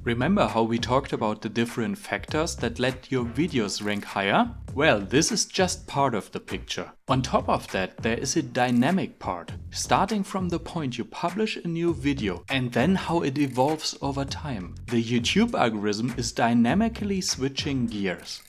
Remember how we talked about the different factors that let your videos rank higher? Well, this is just part of the picture. On top of that, there is a dynamic part, starting from the point you publish a new video and then how it evolves over time. The YouTube algorithm is dynamically switching gears.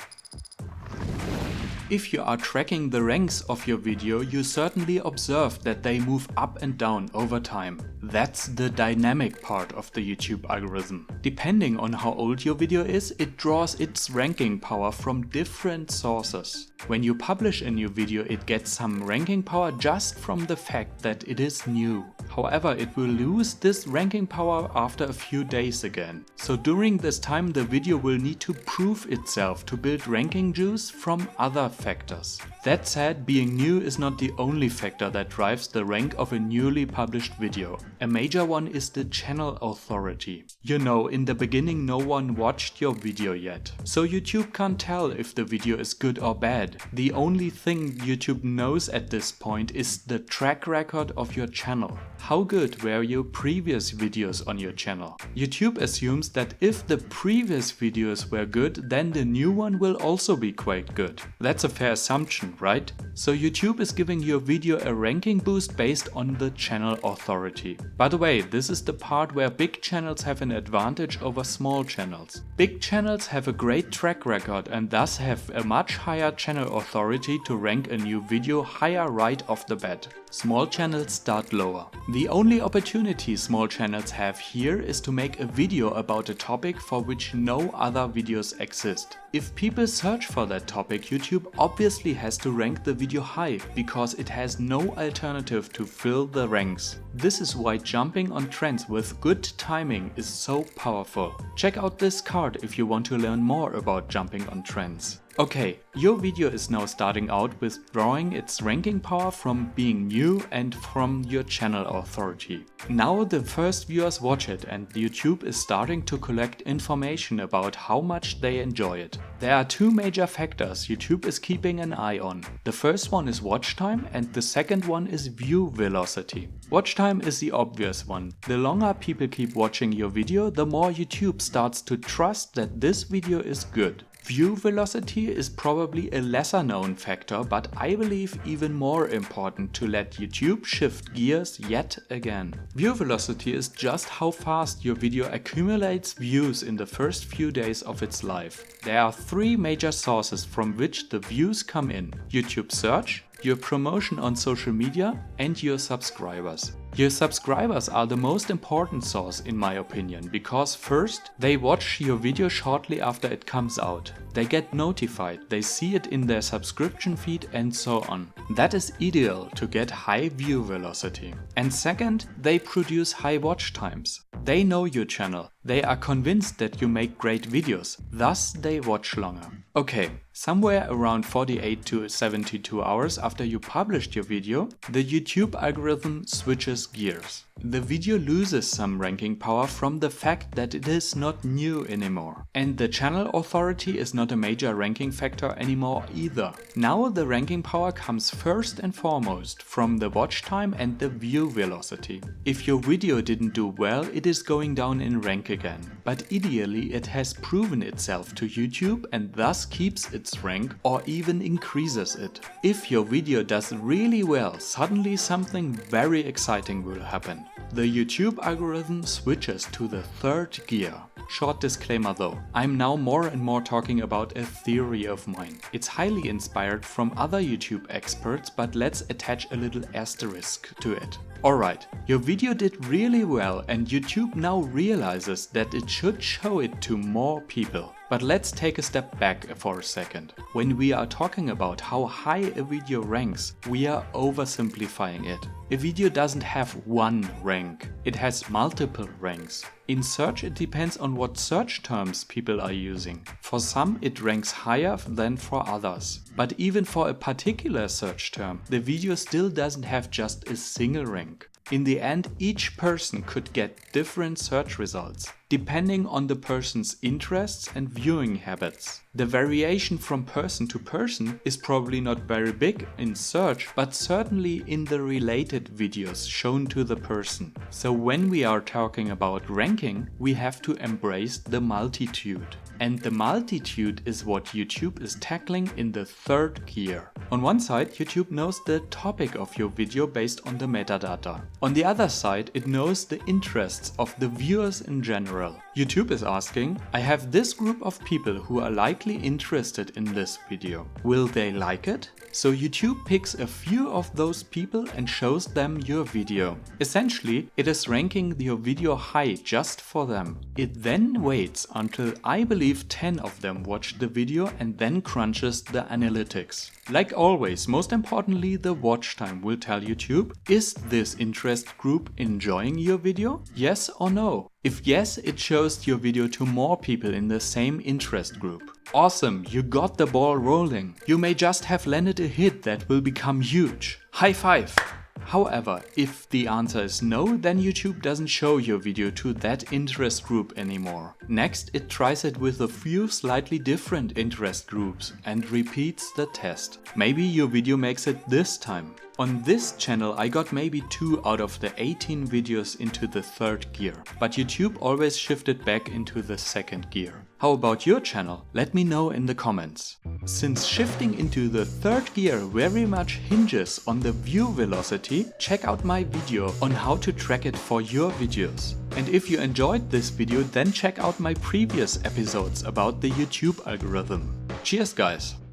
If you are tracking the ranks of your video, you certainly observe that they move up and down over time. That's the dynamic part of the YouTube algorithm. Depending on how old your video is, it draws its ranking power from different sources. When you publish a new video, it gets some ranking power just from the fact that it is new. However, it will lose this ranking power after a few days again. So during this time, the video will need to prove itself to build ranking juice from other factors. That said, being new is not the only factor that drives the rank of a newly published video. A major one is the channel authority. You know, in the beginning no one watched your video yet, so YouTube can't tell if the video is good or bad. The only thing YouTube knows at this point is the track record of your channel. How good were your previous videos on your channel? YouTube assumes that if the previous videos were good, then the new one will also be quite good. That's a fair assumption, right? So YouTube is giving your video a ranking boost based on the channel authority. By the way, this is the part where big channels have an advantage over small channels. Big channels have a great track record and thus have a much higher channel authority to rank a new video higher right off the bat. Small channels start lower. The only opportunity small channels have here is to make a video about a topic for which no other videos exist. If people search for that topic, YouTube obviously has to rank the video high because it has no alternative to fill the ranks. This is why jumping on trends with good timing is so powerful. Check out this card if you want to learn more about jumping on trends. Okay, your video is now starting out with drawing its ranking power from being new and from your channel authority. Now the first viewers watch it and YouTube is starting to collect information about how much they enjoy it. There are two major factors YouTube is keeping an eye on. The first one is watch time and the second one is view velocity. Watch time is the obvious one. The longer people keep watching your video, the more YouTube starts to trust that this video is good. View velocity is probably a lesser known factor, but I believe even more important to let YouTube shift gears yet again. View velocity is just how fast your video accumulates views in the first few days of its life. There are three major sources from which the views come in: YouTube search, your promotion on social media, and your subscribers. Your subscribers are the most important source in my opinion, because first, they watch your video shortly after it comes out. They get notified, they see it in their subscription feed and so on. That is ideal to get high view velocity. And second, they produce high watch times. They know your channel. They are convinced that you make great videos, thus they watch longer. Okay, somewhere around 48 to 72 hours after you published your video, the YouTube algorithm switches gears. The video loses some ranking power from the fact that it is not new anymore. And the channel authority is not a major ranking factor anymore either. Now the ranking power comes first and foremost from the watch time and the view velocity. If your video didn't do well, it is going down in rank again. But ideally it has proven itself to YouTube and thus keeps its rank or even increases it. If your video does really well, suddenly something very exciting will happen. The YouTube algorithm switches to the third gear. Short disclaimer though, I'm now more and more talking about a theory of mine. It's highly inspired from other YouTube experts, but let's attach a little asterisk to it. Alright, your video did really well and YouTube now realizes that it should show it to more people. But let's take a step back for a second. When we are talking about how high a video ranks, we are oversimplifying it. A video doesn't have one rank, it has multiple ranks. In search it depends on what search terms people are using. For some it ranks higher than for others. But even for a particular search term, the video still doesn't have just a single rank. In the end, each person could get different search results, depending on the person's interests and viewing habits. The variation from person to person is probably not very big in search, but certainly in the related videos shown to the person. So when we are talking about ranking, we have to embrace the multitude. And the multitude is what YouTube is tackling in the third gear. On one side, YouTube knows the topic of your video based on the metadata. On the other side, it knows the interests of the viewers in general. YouTube is asking, I have this group of people who are likely interested in this video. Will they like it? So YouTube picks a few of those people and shows them your video. Essentially, it is ranking your video high just for them. It then waits until I believe 10 of them watch the video and then crunches the analytics. Like always, most importantly, the watch time will tell YouTube, is this interest group enjoying your video? Yes or no? If yes, it shows your video to more people in the same interest group. Awesome, you got the ball rolling. You may just have landed a hit that will become huge. High five! However, if the answer is no, then YouTube doesn't show your video to that interest group anymore. Next, it tries it with a few slightly different interest groups and repeats the test. Maybe your video makes it this time. On this channel I got maybe 2 out of the 18 videos into the third gear, but YouTube always shifted back into the second gear. How about your channel? Let me know in the comments. Since shifting into the third gear very much hinges on the view velocity, check out my video on how to track it for your videos. And if you enjoyed this video, then check out my previous episodes about the YouTube algorithm. Cheers guys!